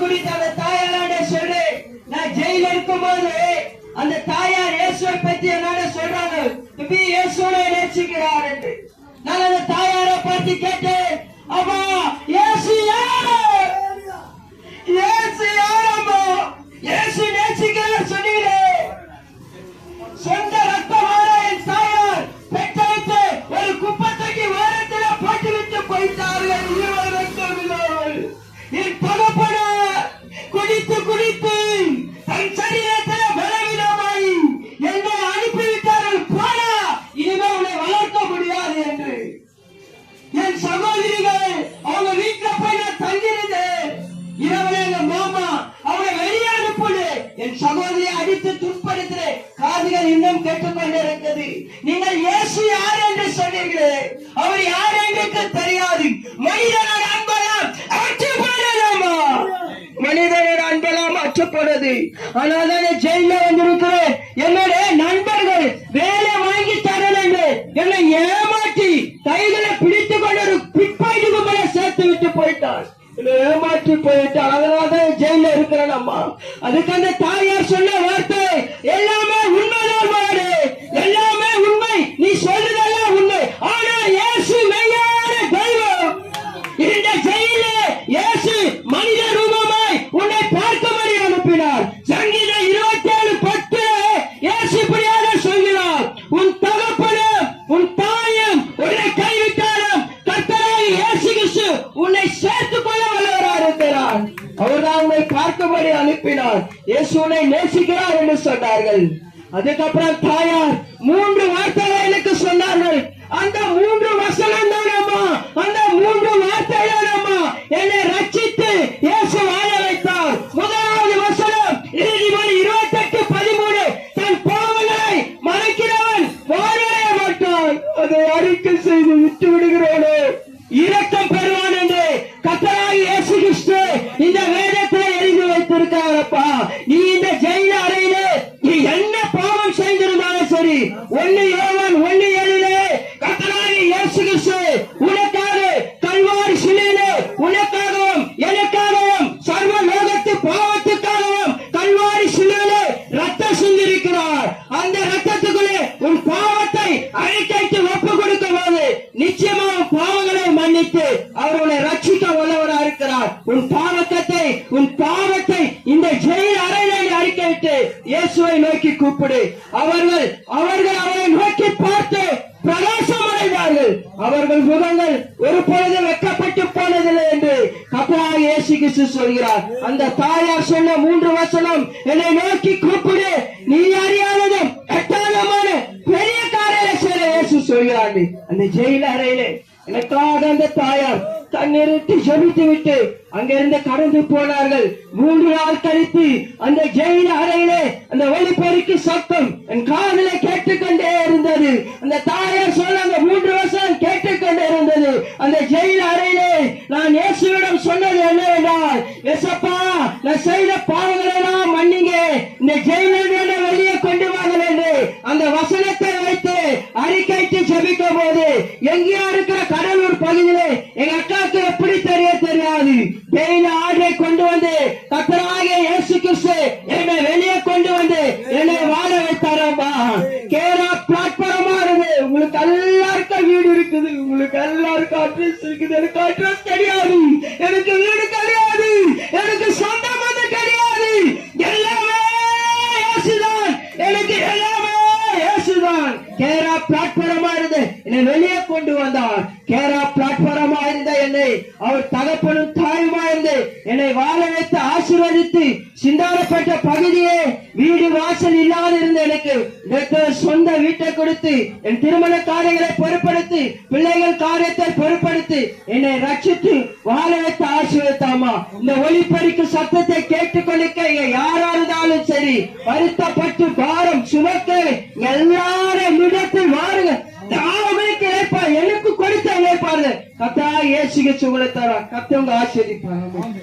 குடித்து அந்த தாயாரோட சொல்லு, நான் ஜெயில இருக்கும் போது அந்த தாயார் இயேசுவை பத்தி என்னோட சொல்றாங்க, இயேசுவை நேசிக்கிறார் என்று. நான் அந்த தாயாரை பார்த்து கேட்டேன், அம்மா இயேசு யாரு? இயேசு யாரம்மா? இயேசு நேசிக்கிறார் சொன்னீங்களே. சொந்த ரத்தமான என் தாயார் பெற்றெடுத்து ஒரு குப்பத்தைக்கு ஓரத்தில் போட்டுவிட்டு போயிட்டார்கள். இருவர் ரத்தம் இல்லாமல் என் தகப்பன குடித்து தன் சரீரத்தில் பலவீனமாய் என்னை அனுப்பிவிட்டார்கள். போனா இனிமே உன்னை வளர்க்க முடியாது என்று என் சகோதரிகள் அவங்க வீட்டுல போய் நான் தங்கியிருந்தேன். இரவு எங்க மாமா அவனை வெளியே அனுப்புடு, என் சகோதரியை அடித்து துன்படுத்து காதுகள் இன்னும் கேட்டுக்கொண்டே இருக்கிறது. நீங்கள் இயேசு யார் என்று சொன்னீர்களே, அவர் யார் என்று தெரியாது. மனிதனோட அன்பெல்லாம் அற்றுப்போனதாமா, மனிதனோட அன்பெல்லாம் அற்றுப்போனது. ஆனால் ஜெயில வந்திருக்கிறேன். என்னுடைய நண்பர்கள் வேலை வாங்கி தரேன் என்று என்னை ஏமாற்றி கைகளை பிடித்துக் கொண்டு ஒரு பிட்பாய்ட்டுக்கு மேல சேர்த்து விட்டு போயிட்டார். ஏமாற்றி போயிட்டார். அதனாலதான் ஜெயில இருக்கிறேன் அம்மா. அதுக்கு அந்த தாயார் சொன்ன வார்த்தை எல்லாமே உண்மைதான், எல்லாமே உண்மை, நீ சொல்றதெல்லாம் உண்மை. ஆனா இயேசு மெய்யான தெய்வம். இந்த ஜெயில இயேசு மனித ரூபமாய் உன்னை பார்க்கும்படி அனுப்பினார். சங்கீதம் 27:10 இயேசு இப்படியாக சொல்கிறார், உன் தகப்பனும் உன் தாயும் உன்னை கைவிட்டாலும் கர்த்தராகிய இயேசு கிறிஸ்து உன்னை சேர்த்துக் கொள்ள வல்லவராக இருக்கிறார். அவர்தான் உன்னை பார்க்கும்படி அனுப்பினார். இயேசு உன்னை நேசிக்கிறார் என்று சொன்னார்கள். அதுக்கப்புறம் தாயார் 3 வார்த்தைகளை எனக்கு சொன்னார்கள். அந்த 3 வசனம் தானம்மா, அந்த 3 வார்த்தைகள் தானம்மா என்னை ரட்சித்து இயேசு வாழ வைத்தார். முதலாவது வசனம் நீதிமொழி 28:13, தன் பாவங்களை மறைக்கிறவன் வாழவே மாட்டான், அதை அறிக்கை செய்து விட்டு விடுகிறோனே இரக்கம் பெறுவான் என்று கர்த்தராகிய இயேசு கிறிஸ்து இந்த வேதத்தில் எழுதி வைத்திருக்கிறாரப்பா. நீ இந்த ஜெயில அறையிலே நீ என்ன பாவம் செய்திருந்தாலும் சரி, 1 யோவான் 1:7 கர்த்தராகிய இயேசு கிறிஸ்து உனக்காக கல்வாரி சிலுவையிலே உனக்காகவும் எனக்காகவும் சர்வ லோகத்து பாவத்துக்காகவும் கல்வாரி சிலுவையிலே ரத்தம் சிந்திருக்கிறார். அந்த ரத்தத்துக்குள்ளே உன் பாவத்தை அறிக்கைக்கு ஒப்பு கொடுக்கும் போது நிச்சயமா பாவங்களை மன்னித்து அவர்களை ரட்சிக்க வல்லவராக இருக்கிறார். உன் பாவத்தை இந்த ஜெயில் அறையிலே அறிக்கையிட்டு இயேசுவை நோக்கி கூப்பிடு. அவர்கள் அவரை நோக்கி பார்த்து பிரகாசம் அடைந்தார்கள். அவர்கள் முகங்கள் ஒரு பொழுது வெட்கப்பட்டு போனதில்லை என்று கர்த்தராகிய இயேசு கிறிஸ்து சொல்கிறார். அந்த தாயார் சொன்ன 3 வசனம், என்னை நோக்கி கூப்பிடு, நீ அறியாததும் எட்டாதமான பெரிய காரியங்களை செய்ய இயேசு சொல்கிறார். அந்த ஜெயில் அறையிலே எனக்காக அந்த தாயார் தண்ணீரிட்டு ஜெபித்து விட்டு அங்கிருந்து கடந்து போனார்கள். 3 நாள் கழித்து அந்த ஜெயில அறையிலே அந்த ஒலிபெருக்கி சத்தம் என் காதிலே கேட்டுக்கொண்டே இருந்தது. அந்த தாயார் சொல்ல அந்த 3 வருஷம் கேட்டுக்கொண்டே இருந்தது. அந்த ஜெயில அறையிலே நான் இயேசுவிடம் சொன்னது என்னவென்றால், ஏசப்பா நான் செய்த பாவங்களை எல்லாம் மன்னிங்க, இந்த ஜெயிலில் வெளியே கொண்டு வாங்க என்று அந்த வசனத்தை வைத்து அறிக்கைக்கு ஜெபிக்கும் போது எங்கேயா இருக்கிற கடலூர் பகுதியிலே எங்க அக்காவுக்கு எப்படி தெரியாது ஜெயில ஆடை கொண்டு வந்து கர்த்தராகிய இயேசு கிறிஸ்து என்னை வெளியே கொண்டு வந்து என்னை வாழ வைத்தாரம்பா. கேரா பிளாட்பார்மா இருக்கு, உங்களுக்கு எல்லாருக்கும் வீடு இருக்குது, உங்களுக்கு எல்லாருக்கும் அட்ரஸ் இருக்குது. எனக்கு அட்ரஸ் கிடையாது, எனக்கு வீடு கிடையாது, எனக்கு சொந்தம் வந்து கிடையாது. எல்லாமே இயேசுதான், எனக்கு எல்லாமே இயேசுதான். கேரா பிளாட்பார்மா இருந்து என்னை வெளியே கொண்டு வந்தார். கேரா பிளாட்பார்மா இருந்த என்னை அவர் தகப்பனும் தாயுமா இருந்து என்னை வாழ வைத்து ஆசீர்வதித்து சிந்தாரப்பட்ட பகுதியே வீடு வாசல் இல்லாத இருந்த எனக்கு சொந்த வீட்டை கொடுத்து என் திருமண காரியங்களை பொறுப்படுத்தி பிள்ளைகள் காரியத்தை பொறுப்படுத்தி என்னை ரட்சித்து வாழ வைத்து ஆசீர்வதித்தாமா. இந்த ஒலிபெருக்கு சத்தத்தை கேட்டுக்கொண்டிருக்க யாரா இருந்தாலும் சரி, வருத்தப்பட்டு பாரம் சுமக்க எல்லாரும் இடத்தில் வாருங்க. எனக்கு கொடுத்த இணைப்பாரு கர்த்தராகிய இயேசு கிறிஸ்து உங்களை தர கர்த்தர் உங்களை ஆசீர்வதிப்பார்.